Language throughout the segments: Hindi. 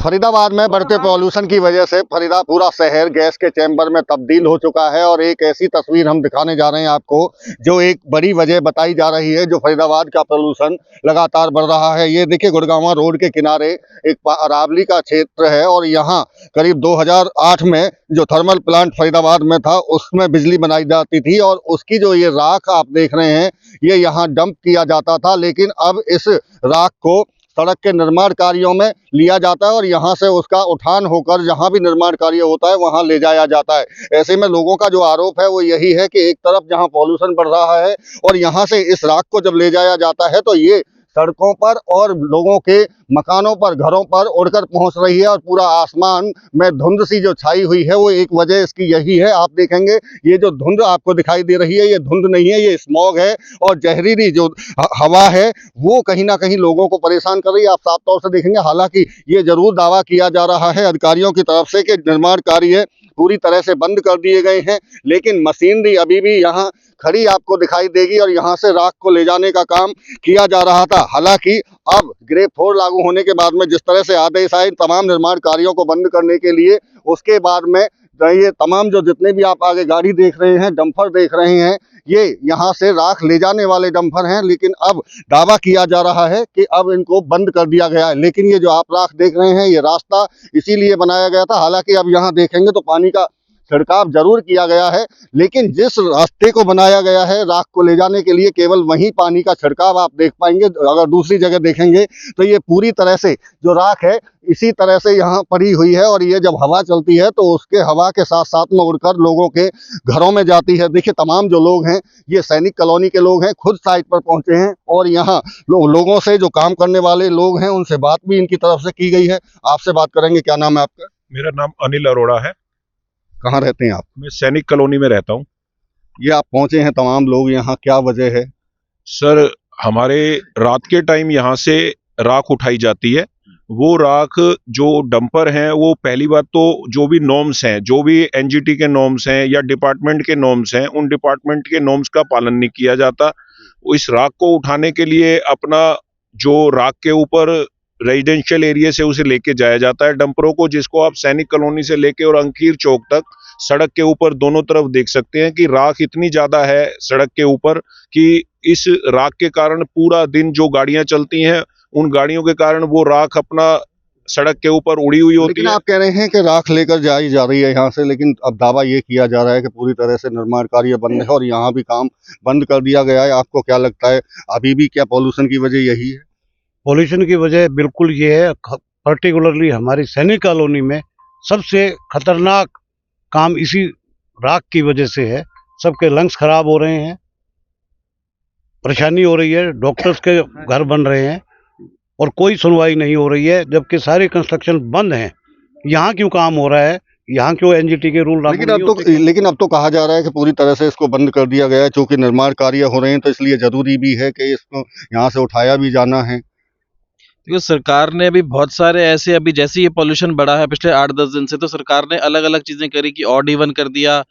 फरीदाबाद में बढ़ते पॉल्यूशन की वजह से पूरा शहर गैस के चैम्बर में तब्दील हो चुका है। और एक ऐसी तस्वीर हम दिखाने जा रहे हैं आपको, जो एक बड़ी वजह बताई जा रही है जो फरीदाबाद का पॉल्यूशन लगातार बढ़ रहा है। ये देखिए, गुड़गांव रोड के किनारे एक अरावली का क्षेत्र है और यहाँ करीब 2008 में जो थर्मल प्लांट फरीदाबाद में था उसमें बिजली बनाई जाती थी और उसकी जो ये राख आप देख रहे हैं ये यहाँ डंप किया जाता था। लेकिन अब इस राख को सड़क के निर्माण कार्यों में लिया जाता है और यहाँ से उसका उठान होकर जहाँ भी निर्माण कार्य होता है वहाँ ले जाया जाता है। ऐसे में लोगों का जो आरोप है वो यही है कि एक तरफ जहाँ पॉल्यूशन बढ़ रहा है और यहाँ से इस राख को जब ले जाया जाता है तो ये सड़कों पर और लोगों के मकानों पर, घरों पर उड़कर पहुंच रही है और पूरा आसमान में धुंध सी जो छाई हुई है वो एक वजह इसकी यही है। आप देखेंगे ये जो धुंध आपको दिखाई दे रही है ये धुंध नहीं है, ये स्मॉग है और जहरीली जो हवा है वो कहीं ना कहीं लोगों को परेशान कर रही है। आप साफ तौर से देखेंगे, हालांकि ये जरूर दावा किया जा रहा है अधिकारियों की तरफ से कि निर्माण कार्य पूरी तरह से बंद कर दिए गए हैं, लेकिन मशीनरी अभी भी यहाँ खड़ी आपको दिखाई देगी और यहाँ से राख को ले जाने का काम किया जा रहा था। हालांकि अब ग्रेड 4 लागू होने के बाद में जिस तरह से आदेश आए तमाम निर्माण कार्यों को बंद करने के लिए, उसके बाद में ये तमाम जो जितने भी आप आगे गाड़ी देख रहे हैं, डंपर देख रहे हैं, ये यहाँ से राख ले जाने वाले डंपर हैं। लेकिन अब दावा किया जा रहा है कि अब इनको बंद कर दिया गया है। लेकिन ये जो आप राख देख रहे हैं ये रास्ता इसीलिए बनाया गया था। हालांकि अब यहाँ देखेंगे तो पानी का छिड़काव जरूर किया गया है, लेकिन जिस रास्ते को बनाया गया है राख को ले जाने के लिए केवल वहीं पानी का छिड़काव आप देख पाएंगे। अगर दूसरी जगह देखेंगे तो ये पूरी तरह से जो राख है इसी तरह से यहाँ पड़ी हुई है और ये जब हवा चलती है तो उसके हवा के साथ साथ में उड़कर लोगों के घरों में जाती है। देखिए, तमाम जो लोग हैं ये सैनिक कॉलोनी के लोग हैं, खुद साइट पर पहुंचे हैं और यहाँ लोगों से, जो काम करने वाले लोग हैं, उनसे बात भी इनकी तरफ से की गई है। आपसे बात करेंगे। क्या नाम है आपका? मेरा नाम अनिल अरोड़ा है। कहाँ रहते हैं आप? मैं सैनिक कॉलोनी में रहता हूँ। ये आप पहुंचे हैं तमाम लोग यहाँ, क्या वजह है? सर, हमारे रात के टाइम यहाँ से राख उठाई जाती है। वो राख जो डंपर हैं वो पहली बात तो जो भी नॉर्म्स हैं, जो भी एनजीटी के नॉर्म्स हैं या डिपार्टमेंट के नॉर्म्स हैं, उन डिपार्टमेंट के नॉर्म्स का पालन नहीं किया जाता। इस राख को उठाने के लिए अपना जो राख के ऊपर रेजिडेंशियल एरिया से उसे लेके जाया जाता है डंपरों को, जिसको आप सैनिक कॉलोनी से लेके और अंकीर चौक तक सड़क के ऊपर दोनों तरफ देख सकते हैं कि राख इतनी ज्यादा है सड़क के ऊपर कि इस राख के कारण पूरा दिन जो गाड़ियां चलती हैं उन गाड़ियों के कारण वो राख अपना सड़क के ऊपर उड़ी हुई होती है। लेकिन आप कह रहे हैं कि राख लेकर जाई जा रही है यहाँ से, लेकिन अब दावा ये किया जा रहा है कि पूरी तरह से निर्माण कार्य बंद है और यहाँ भी काम बंद कर दिया गया है। आपको क्या लगता है, अभी भी क्या पॉल्यूशन की वजह यही है? पॉल्यूशन की वजह बिल्कुल ये है। पर्टिकुलरली हमारी सैनिक कॉलोनी में सबसे खतरनाक काम इसी राख की वजह से है। सबके लंग्स खराब हो रहे हैं, परेशानी हो रही है, डॉक्टर्स के घर बन रहे हैं और कोई सुनवाई नहीं हो रही है, जबकि सारे कंस्ट्रक्शन बंद हैं। यहाँ क्यों काम हो रहा है? यहाँ क्यों एनजीटी के रूल लागू नहीं होते? लेकिन अब तो कहा जा रहा है कि पूरी तरह से इसको बंद कर दिया गया है, चूंकि निर्माण कार्य हो रहे हैं तो इसलिए जरूरी भी है कि इसको यहाँ से उठाया भी जाना है। देखो, सरकार ने अभी बहुत सारे ऐसे, अभी जैसे ये पॉल्यूशन बढ़ा है पिछले 8-10 दिन से, तो सरकार ने अलग अलग चीजें करी कि ऑड इवन कर दिया,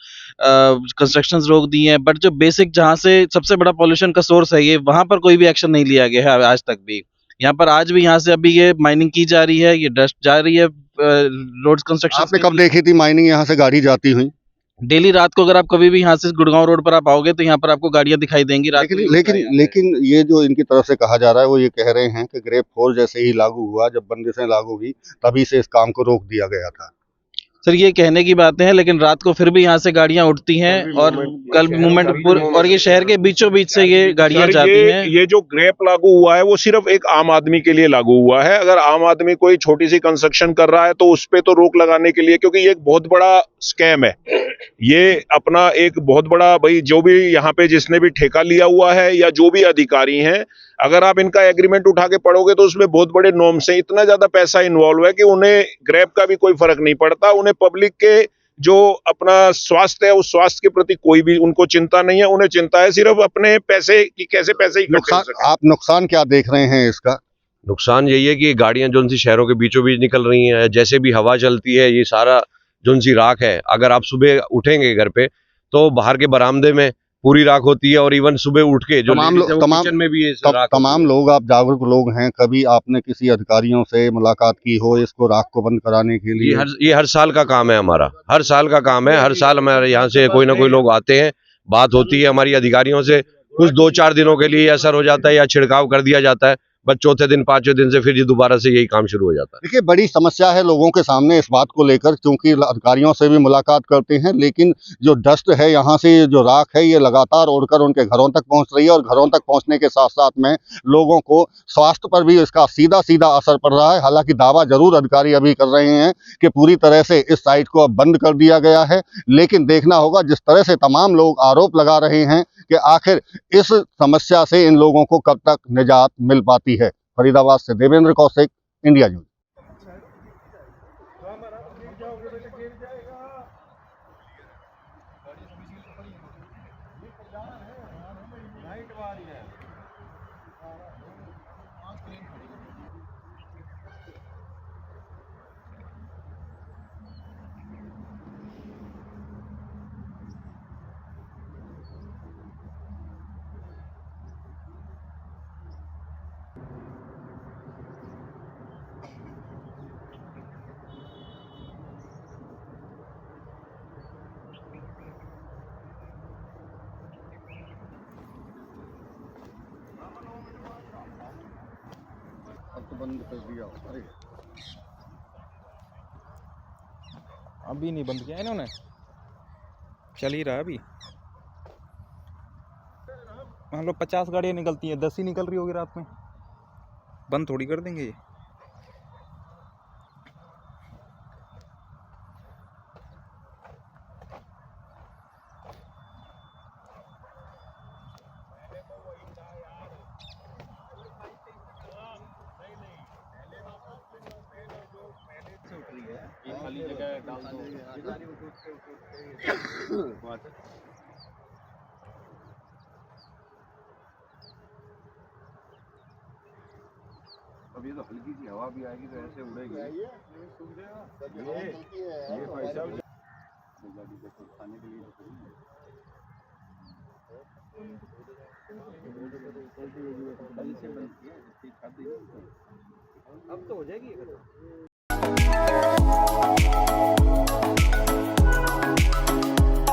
कंस्ट्रक्शंस रोक दी हैं। बट जो बेसिक जहाँ से सबसे बड़ा पॉल्यूशन का सोर्स है ये, वहां पर कोई भी एक्शन नहीं लिया गया है आज तक भी। यहाँ पर आज भी यहाँ से अभी ये माइनिंग की जा रही है, ये डस्ट जा रही है रोड्स कंस्ट्रक्शन। आपने कब देखी थी माइनिंग यहाँ से गाड़ी जाती हुई? डेली रात को अगर आप कभी भी यहाँ से गुड़गांव रोड पर आप आओगे तो यहाँ पर आपको गाड़ियां दिखाई देंगी रात को। लेकिन ये जो इनकी तरफ से कहा जा रहा है वो ये कह रहे हैं कि ग्रेड 4 जैसे ही लागू हुआ, जब बंदिशें लागू हुई तभी से इस काम को रोक दिया गया था। सर, ये कहने की बातें हैं, लेकिन रात को फिर भी यहाँ से गाड़ियां उठती हैं और कल मूवमेंट और ये शहर के बीचों बीच से ये गाड़ियां जाती हैं। ये जो ग्रेप लागू हुआ है वो सिर्फ एक आम आदमी के लिए लागू हुआ है। अगर आम आदमी कोई छोटी सी कंस्ट्रक्शन कर रहा है तो उस पे तो रोक लगाने के लिए, क्योंकि ये एक बहुत बड़ा स्कैम है। ये अपना एक बहुत बड़ा, भाई जो भी यहाँ पे जिसने भी ठेका लिया हुआ है या जो भी अधिकारी हैं, अगर आप इनका एग्रीमेंट उठा के पढ़ोगे तो उसमें बहुत बड़े नॉर्म्स हैं। इतना ज्यादा पैसा इन्वॉल्व है कि उन्हें ग्रेप का भी कोई फर्क नहीं पड़ता। उन्हें पब्लिक के जो अपना स्वास्थ्य है उस स्वास्थ्य के प्रति कोई भी उनको चिंता नहीं है। उन्हें चिंता है सिर्फ अपने पैसे की, कैसे पैसे इकट्ठे हो सके। आप नुकसान क्या देख रहे हैं इसका? नुकसान यही है कि गाड़ियां जो सी शहरों के बीचों बीच निकल रही हैं, जैसे भी हवा चलती है ये सारा जो सी राख है, अगर आप सुबह उठेंगे घर पे तो बाहर के बरामदे में पूरी राख होती है। और इवन सुबह उठ के जो तमाम ladies है, वो तमाम किचन में भी ये राख तमाम लोग, आप जागरूक लोग हैं, कभी आपने किसी अधिकारियों से मुलाकात की हो इसको राख को बंद कराने के लिए? ये हर साल का काम है हमारा, हर साल का काम है। हर साल हमारे यहाँ से कोई ना कोई लोग आते हैं, बात होती है हमारी अधिकारियों से। कुछ 2-4 दिनों के लिए असर हो जाता है या छिड़काव कर दिया जाता है, बस चौथे दिन 5वें दिन से फिर ये दोबारा से यही काम शुरू हो जाता है। देखिए, बड़ी समस्या है लोगों के सामने इस बात को लेकर, क्योंकि अधिकारियों से भी मुलाकात करते हैं, लेकिन जो डस्ट है यहाँ से, जो राख है, ये लगातार उड़कर उनके घरों तक पहुँच रही है और घरों तक पहुँचने के साथ साथ में लोगों को स्वास्थ्य पर भी इसका सीधा सीधा असर पड़ रहा है। हालांकि दावा जरूर अधिकारी अभी कर रहे हैं कि पूरी तरह से इस साइट को अब बंद कर दिया गया है, लेकिन देखना होगा जिस तरह से तमाम लोग आरोप लगा रहे हैं कि आखिर इस समस्या से इन लोगों को कब तक निजात मिल पाती है। फरीदाबाद से देवेंद्र कौशिक, इंडिया न्यूज। अब तो बंद कर दिया। अरे अभी नहीं बंद किया इन्होंने, चल ही रहा है अभी। मान लो 50 गाड़ियाँ निकलती हैं, 10 ही निकल रही होगी रात में, बंद थोड़ी कर देंगे ये। खाली जगह डाल दो। अब ये तो हल्की सी हवा भी आएगी तो ऐसे उड़ेगी। अब तो हो जाएगी।